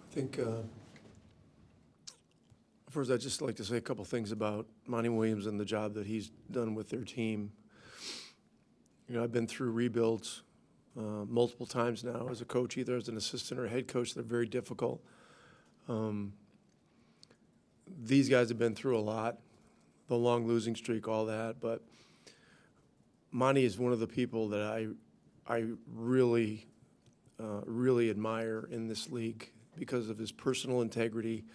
I think first I'd just like to say a couple things about Monty Williams and the job that he's done with their team. You know, I've been through rebuilds multiple times now as a coach, either as an assistant or a head coach. They're very difficult. These guys have been through a lot, the long losing streak, all that. But Monty is one of the people that I really admire in this league because of his personal integrity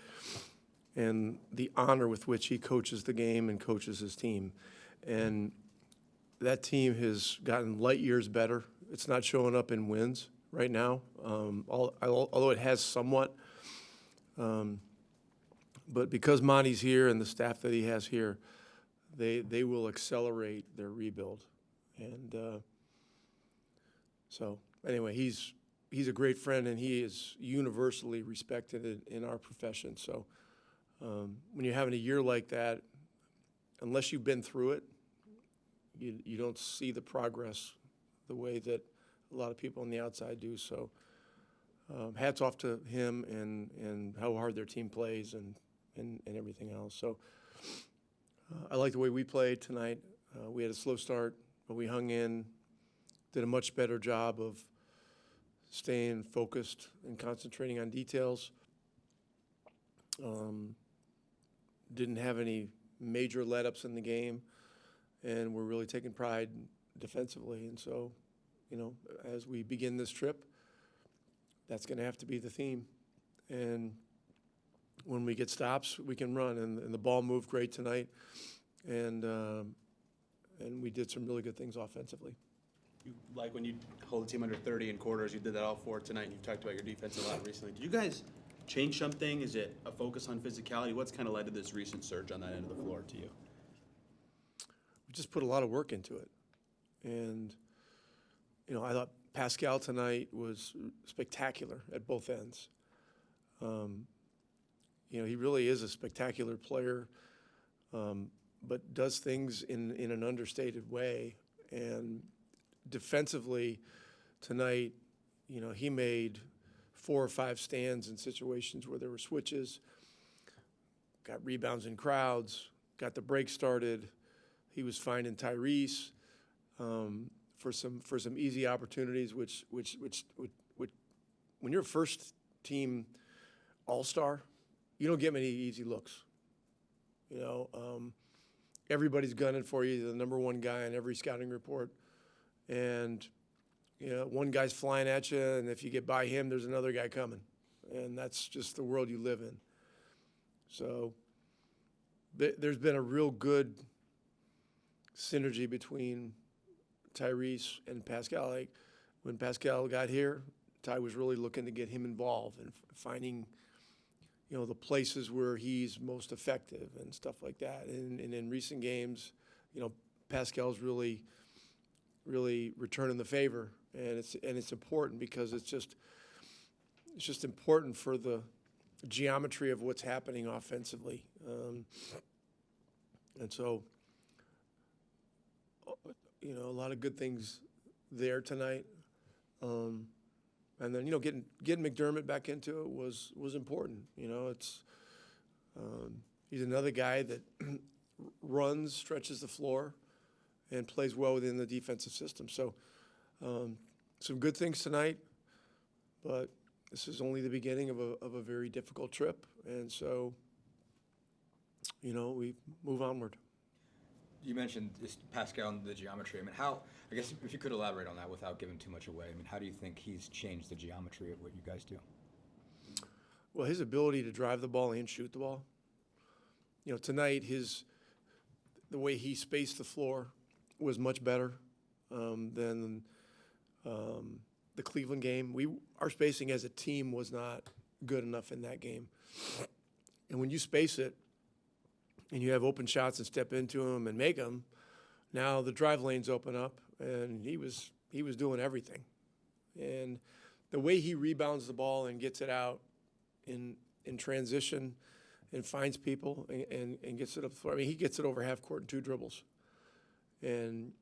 and the honor with which he coaches the game and coaches his team. And that team has gotten light years better. It's not showing up in wins right now, although it has somewhat. But because Monty's here and the staff that he has here, they will accelerate their rebuild. And so anyway, he's a great friend, and he is universally respected in our profession. So when you're having a year like that, unless you've been through it, you don't see the progress the way that a lot of people on the outside do. So hats off to him and how hard their team plays and everything else. So I like the way we played tonight. We had a slow start, but we hung in, did a much better job of staying focused and concentrating on details. Didn't have any major let-ups in the game, and we're really taking pride defensively. And so, you know, as we begin this trip, that's going to have to be the theme. And when we get stops, we can run. And the ball moved great tonight, and we did some really good things offensively. You like when you hold the team under 30 in quarters, you did that all four tonight, and you've talked about your defense a lot recently. Did you guys change something? Is it a focus on physicality? What's kind of led to this recent surge on that end of the floor to you? We just put a lot of work into it. And, you know, I thought Pascal tonight was spectacular at both ends. You know, he really is a spectacular player, but does things in an understated way. And defensively tonight, you know, he made 4 or 5 stands in situations where there were switches, got rebounds in crowds, got the break started. He was finding Tyrese for some easy opportunities, which when you're a first team all-star, you don't get many easy looks. You know, everybody's gunning for you, the number one guy on every scouting report. And, you know, one guy's flying at you, and if you get by him, there's another guy coming. And that's just the world you live in. So there's been a real good synergy between Tyrese and Pascal. Like, when Pascal got here, Ty was really looking to get him involved and finding, you know, the places where he's most effective and stuff like that. And in recent games, you know, Pascal's really returning the favor, and it's important because it's just important for the geometry of what's happening offensively. And so, you know, a lot of good things there tonight. And then, you know, getting McDermott back into it was important. You know, it's he's another guy that runs, stretches the floor, and plays well within the defensive system. So some good things tonight, but this is only the beginning of a very difficult trip. And so, you know, we move onward. You mentioned this Pascal and the geometry. I mean, I guess if you could elaborate on that without giving too much away, I mean, how do you think he's changed the geometry of what you guys do? Well, his ability to drive the ball and shoot the ball. You know, tonight the way he spaced the floor was much better than the Cleveland game. Our spacing as a team was not good enough in that game. And when you space it and you have open shots and step into them and make them, now the drive lanes open up, and he was doing everything. And the way he rebounds the ball and gets it out in transition and finds people and gets it up the floor. I mean, he gets it over half court in 2 dribbles. And,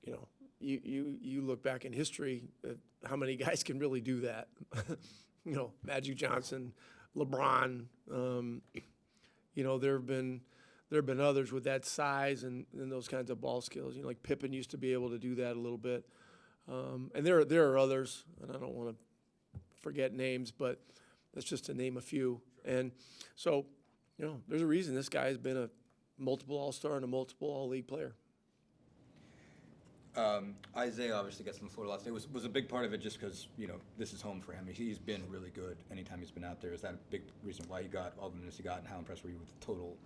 you know, you look back in history at how many guys can really do that. Magic Johnson, LeBron. There have been others with that size and those kinds of ball skills. Like Pippen used to be able to do that a little bit. And there are others, and I don't want to forget names, but that's just to name a few. And so, there's a reason this guy has been a multiple All-Star and a multiple All-League player. Isaiah obviously gets on the floor last night. Was a big part of it just because, this is home for him. He's been really good anytime he's been out there. Is that a big reason why he got all the minutes he got, and how impressed were you with the total,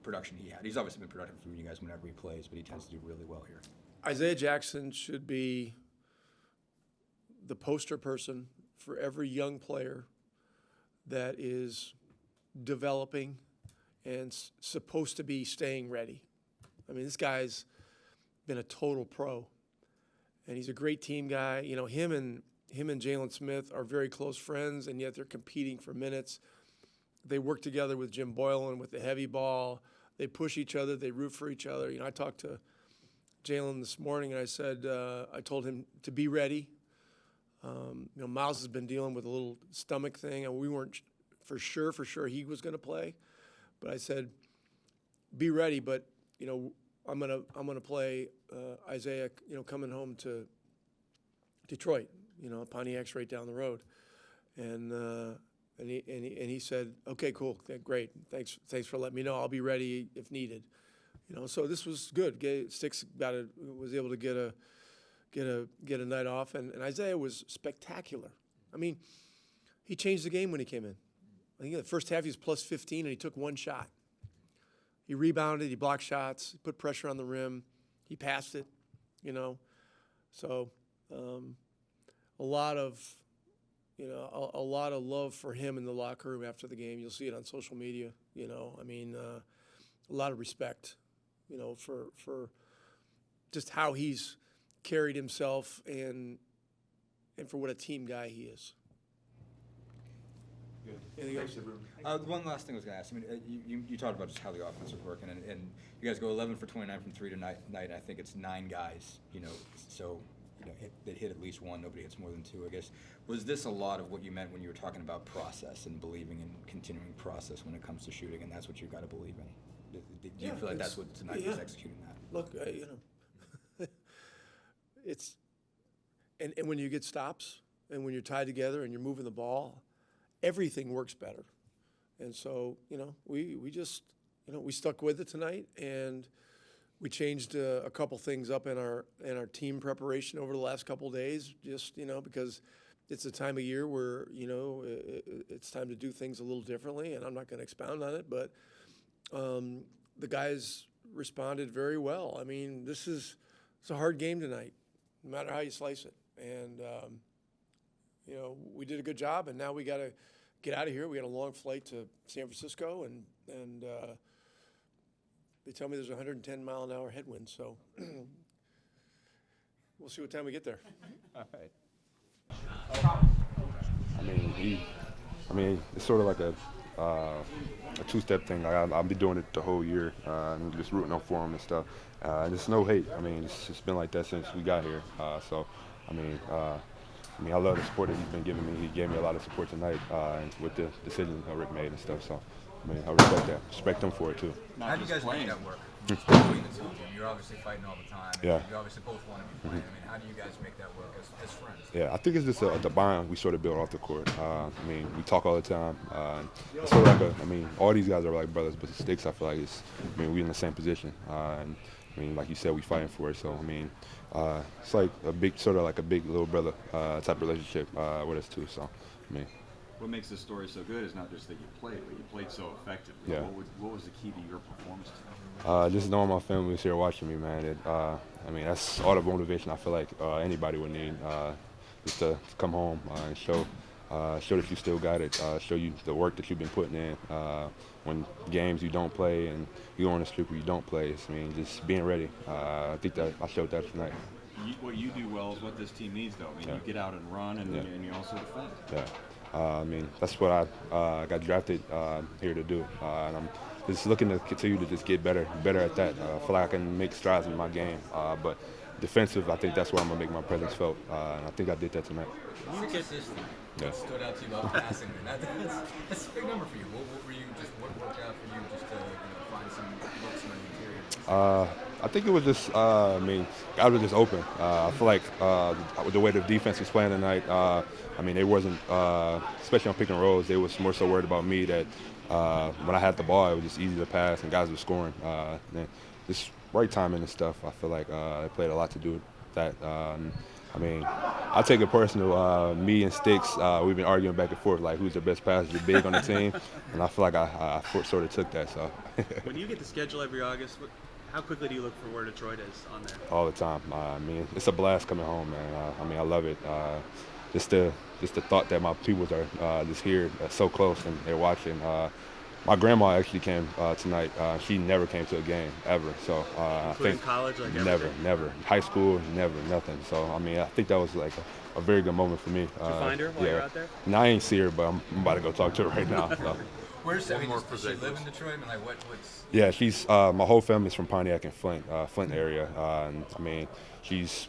production he had? He's obviously been productive for you guys whenever he plays, but he tends to do really well here. Isaiah Jackson should be the poster person for every young player that is developing and supposed to be staying ready. I mean, this guy's been a total pro, and he's a great team guy. Him and Jalen Smith are very close friends, and yet they're competing for minutes. They work together with Jim Boylan with the heavy ball. They push each other. They root for each other. I talked to Jalen this morning, and I said, I told him to be ready. Miles has been dealing with a little stomach thing, and we weren't for sure he was going to play. But I said, be ready. But I'm gonna play Isaiah. Coming home to Detroit. Pontiac's right down the road, and he said, okay, cool, great, thanks for letting me know. I'll be ready if needed. So this was good. Sticks was able to get a night off, and Isaiah was spectacular. I mean, he changed the game when he came in. I think in the first half he was plus 15, and he took one shot. He rebounded, he blocked shots, he put pressure on the rim, he passed it, So a lot of love for him in the locker room after the game. You'll see it on social media. A lot of respect, for just how he's carried himself and for what a team guy he is. Good. Anything else? One last thing I was going to ask. I mean, you talked about just how the offense was working, and you guys go 11 for 29 from three tonight. I think it's 9 guys. So that hit at least one. Nobody hits more than 2. I guess, was this a lot of what you meant when you were talking about process and believing in continuing process when it comes to shooting, and that's what you got to believe in? Do you feel like that's what tonight was executing that? Look, it's and when you get stops and when you're tied together and you're moving the ball, everything works better. And so, we just, we stuck with it tonight, and we changed a couple things up in our team preparation over the last couple of days, just, because it's a time of year where, it's time to do things a little differently, and I'm not going to expound on it, but the guys responded very well. I mean, it's a hard game tonight, no matter how you slice it. And, we did a good job, and now we got to get out of here. We got a long flight to San Francisco, and they tell me there's a 110-mile-an-hour headwind, so we'll see what time we get there. All right. It's sort of like a two-step thing. I'll be doing it the whole year, and just rooting on for him and stuff. And it's no hate. It's just been like that since we got here. I love the support that he's been giving me. He gave me a lot of support tonight with the decisions that Rick made and stuff. So, I respect that. Respect him for it, too. How do you guys make that work? Between the two of you, you're obviously fighting all the time. Yeah. You obviously both want to be playing. How do you guys make that work as friends? Yeah, I think it's just the bond we sort of build off the court. We talk all the time. It's sort of like all these guys are like brothers, but the Sticks, I feel like we're in the same position. Like you said, we fighting for it. So, it's like a big little brother type relationship with us too. So, What makes this story so good is not just that you played, but you played so effectively. Yeah. What was the key to your performance tonight? Just knowing my family was here watching me, man. That's all the motivation I feel like anybody would need, just to come home and show that you still got it, show you the work that you've been putting in. When games you don't play and you go on a streak where you don't play, just being ready. I think that I showed that tonight. What you do well is what this team needs, though. You get out and run, and you also defend. Yeah. That's what I got drafted here to do, and I'm just looking to continue to just get better at that. I feel like I can make strides in my game, but defensive, I think that's where I'm gonna make my presence felt, and I think I did that tonight. Six assists. Yeah. What stood out to you about passing? That's a big number for you. What worked out for you just to find some looks in the interior? I think it was just, I mean, guys were just open. I feel like the way the defense was playing tonight, I mean, they wasn't, especially on pick and rolls, they was more so worried about me that when I had the ball, it was just easy to pass and guys were scoring. And just right timing and stuff, I feel like it played a lot to do with that. I mean, I take it personal. Me and Sticks, we've been arguing back and forth, like who's the best passer, big on the team, and I feel like I sort of took that. So When you get the schedule every August, how quickly do you look for where Detroit is on there? all the time. I mean, it's a blast coming home, man. I mean, I love it. Just the thought that my peoples are just here, so close, and they're watching. My grandma actually came tonight. She never came to a game ever. So I Including think college, like never, everything? never. High school, never, nothing. So I mean, I think that was like a very good moment for me. Did you find her while yeah. you're out there? No, I ain't see her, but I'm about to go talk to her right now. So. Does she live in Detroit? I mean, like, what's... Yeah, she's my whole family's from Pontiac and Flint area. And I mean, she's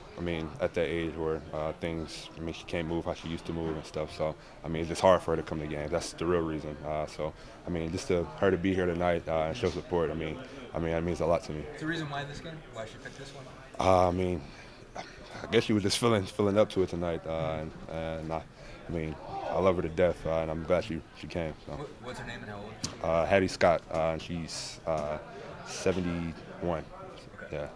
at that age where things. I mean, she can't move how she used to move and stuff. So I mean, it's just hard for her to come to games. That's the real reason. So I mean, just her to be here tonight and show support. I mean, that means a lot to me. Is the reason why this game? Why she picked this one? I mean, I guess she was just feeling up to it tonight, and I mean, I love her to death, and I'm glad she came. So. What's her name and how old? Hattie Scott, and she's 71. Okay. Yeah.